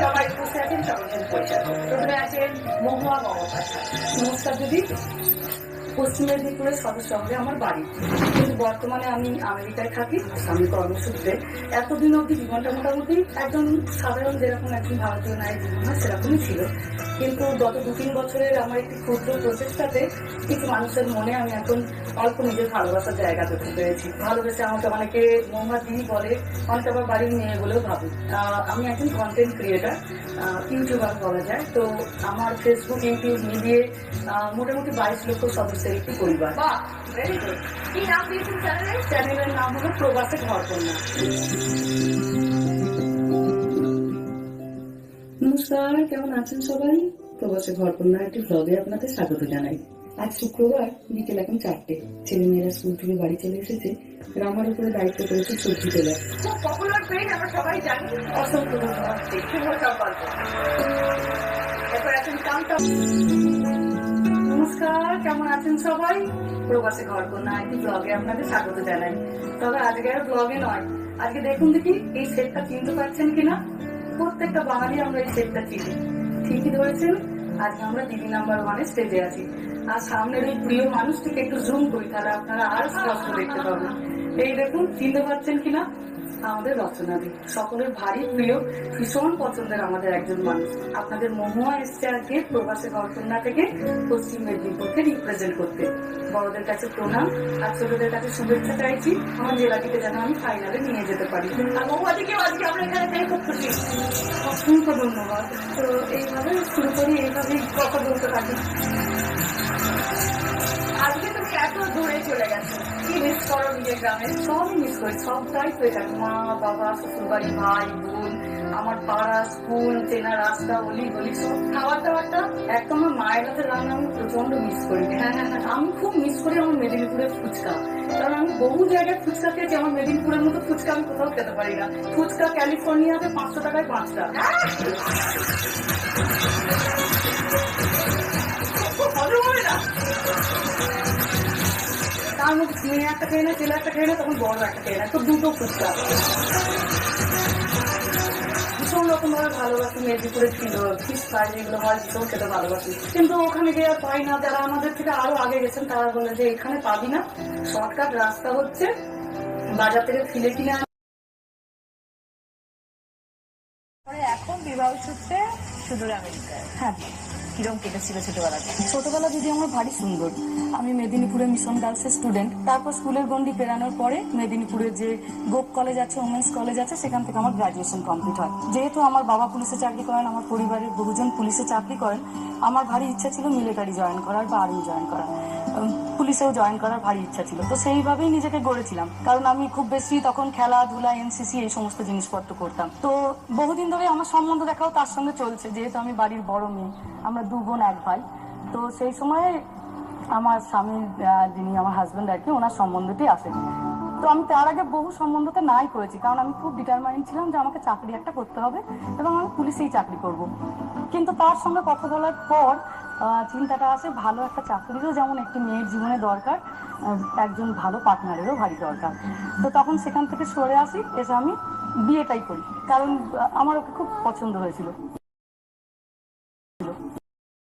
সবাই বসে আছেন, সকলকে পরিচয়। প্রথমে আছেন মহুয়া গঙ্গোপাধ্যায়। নমস্কার দিদি। পশ্চিম মেদিনীপুরের সদর শহরে আমার বাড়ি, কিন্তু বর্তমানে আমি আমেরিকায় থাকি স্বামী কর্মসূত্রে। এতদিন অব্দি জীবনটা মোটামুটি একজন সাধারণ যেরকম একজন ভারতীয় নারী জীবন হয় সেরকমই ছিল, কিন্তু গত 2-3 বছরের আমার একটি ক্ষুদ্র প্রচেষ্টাতে কিছু মানুষের মনে আমি এখন অল্প নিজের ভালোবাসার জায়গা করতে পেরেছি। ভালোবেসে আমাকে অনেকে মহুয়া দিদি বলে, অনেকে আবার বাড়ির মেয়ে বলেও ভাবে। আমি একজন কন্টেন্ট ক্রিয়েটার, ইউটিউবার বলা যায়। তো আমার ফেসবুক ইউটিউব মিলিয়ে মোটামুটি 22 লক্ষ সদস্যের একটি পরিবার। কি নাম দিয়েছেন চ্যানেলের? চ্যানেলের নাম হলো প্রবাসে ঘরকন্যা। নমস্কার, কেমন আছেন সবাই? প্রবাসে ঘরকন্যা একটি ব্লগে আপনাদের স্বাগত জানাই। আজ শুক্রবার বিকেল এখন 4টে। ছেলে মেয়েরা স্কুল থেকে বাড়ি চলে এসেছে। আমার উপরে দায়িত্ব করেছে সবজি তোলা। খুব পপুলার পেজ, আমরা সবাই জানি। অসংখ্য ধন্যবাদ। শুভ সকাল। এরপর আছেন কান্তা। নমস্কার, কেমন আছেন সবাই? প্রবাসে ঘরকন্যা একটি ব্লগে আপনাদের স্বাগত জানাই। তবে আজকে আর ব্লগে নয়, আজকে দেখুন দেখি এই সেটটা চিনতে পারছেন কিনা। প্রত্যেকটা বাঙালি আমরা এই সেটটা চিনি। ঠিকই ধরেছেন, আজকে আমরা দিদি নাম্বার 1-এ স্টেজে আছি। আর সামনের এই প্রিয় মানুষটিকে একটু জুম করি, তাহলে আপনারা আরো স্পষ্ট দেখতে পাবেন। এই দেখুন, চিনতে পারছেন কিনা? আমাদের রচনাদি, সকলের ভারী প্রিয়, ভীষণ পছন্দের আমাদের একজন মানুষ। আপনাদের মহুয়া এসছে আজকে প্রবাসে ঘরকন্যা থেকে পশ্চিম মেদিনীপুরকে রিপ্রেজেন্ট করতে। বড়দের কাছে প্রণাম আর ছোটদের কাছে শুভেচ্ছা চাইছি, আমার জেলাটিকে যেন আমি ফাইনালে নিয়ে যেতে পারি। আর মহুয়াদিকেও আজকে আমরা এখানে পেয়ে খুব খুশি। অসংখ্য ধন্যবাদ। তো এইভাবে শুরু করি, এইভাবেই কথা বলতে থাকি। আজকে তুমি এত দূরে চলে গেছো, কি মিস করো নিজের গ্রামে? সবই মিস করি, সবটাই হয়ে থাকে। মা বাবা, শ্বশুর বাড়ি, ভাই বোন, আমার পাড়া, স্কুল, চেনা রাস্তা, অলি গলি, সব। খাবার দাবারটা একদম আমার মায়ের হাতের রান্না আমি প্রচন্ড মিস করি। হ্যাঁ, আমি খুব মিস করি আমার মেদিনীপুরের ফুচকা। কারণ আমি বহু জায়গায় ফুচকা খেয়েছি, আমার মেদিনীপুরের মতো ফুচকা আমি কোথাও খেতে পারি না। ফুচকা ক্যালিফোর্নিয়াতে 500 টাকায় 5টা। তার মধ্যে মেয়ে একটা খেয়ে না, ছেলে একটা খেয়ে না, তখন বড় একটা খেয়ে না, তো দুটো ফুচকা। ভীষণ রকম ভাবে ভালোবাসি। মেদিনীপুরে ছিল ফিশ ফ্রাই যেগুলো হয়, ভীষণ খেতে ভালোবাসি, কিন্তু ওখানে গিয়ে আর পাই না। যারা আমাদের থেকে আরো আগে গেছেন তারা বলে যে এখানে পাবি না, শর্টকাট রাস্তা হচ্ছে বাজার থেকে ফিলে কিনে। এখন বিবাহ সূত্রে সুদূর আমেরিকায়। হ্যাঁ, কিরকম কেটেছিল ছোটবেলাটা? ছোটবেলা যদি আমার ভারী সুন্দর। আমি মেদিনীপুরে মিশন গার্লসের স্টুডেন্ট। তারপর স্কুলের গন্ডি পেরানোর পরে মেদিনীপুরে যে গোপ কলেজ আছে, ওমেন্স কলেজ আছে, সেখান থেকে আমার গ্রাজুয়েশন কমপ্লিট হয়। যেহেতু আমার বাবা পুলিশে চাকরি করেন, আমার পরিবারের বহুজন পুলিশে চাকরি করেন, আমার ভারী ইচ্ছা ছিল মিলিটারি জয়েন করার বা আর্মি জয়েন করার, পুলিশেও জয়েন করার ভারী ইচ্ছা ছিল। তো সেইভাবেই নিজেকে গড়েছিলাম, কারণ আমি খুব বেশি তখন খেলাধুলা, এনসিসি এই সমস্ত জিনিসপত্র করতাম। তো বহুদিন ধরে আমার সম্বন্ধ দেখাও তার সঙ্গে চলছে, যেহেতু আমি বাড়ির বড় মেয়ে, আমরা 2 বোন 1 ভাই। তো সেই সময় আমার স্বামী, যিনি আমার হাজবেন্ড আর কি, ওনার সম্বন্ধটি আসে। তো আমি তার আগে বহু সম্বন্ধতে নাই করেছি, কারণ আমি খুব ডিটারমাইন্ড ছিলাম যে আমাকে চাকরি একটা করতে হবে এবং আমি পুলিশেই চাকরি করব। কিন্তু তার সঙ্গে কথা বলার পর চিন্তাটা আসে, ভালো একটা চাকরিরও যেমন একটি মেয়ের জীবনে দরকার, একজন ভালো পার্টনারেরও ভারী দরকার। তো তখন সেখান থেকে সরে আসি, এসে আমি বিয়েটাই করি, কারণ আমার ওকে খুব পছন্দ হয়েছিল।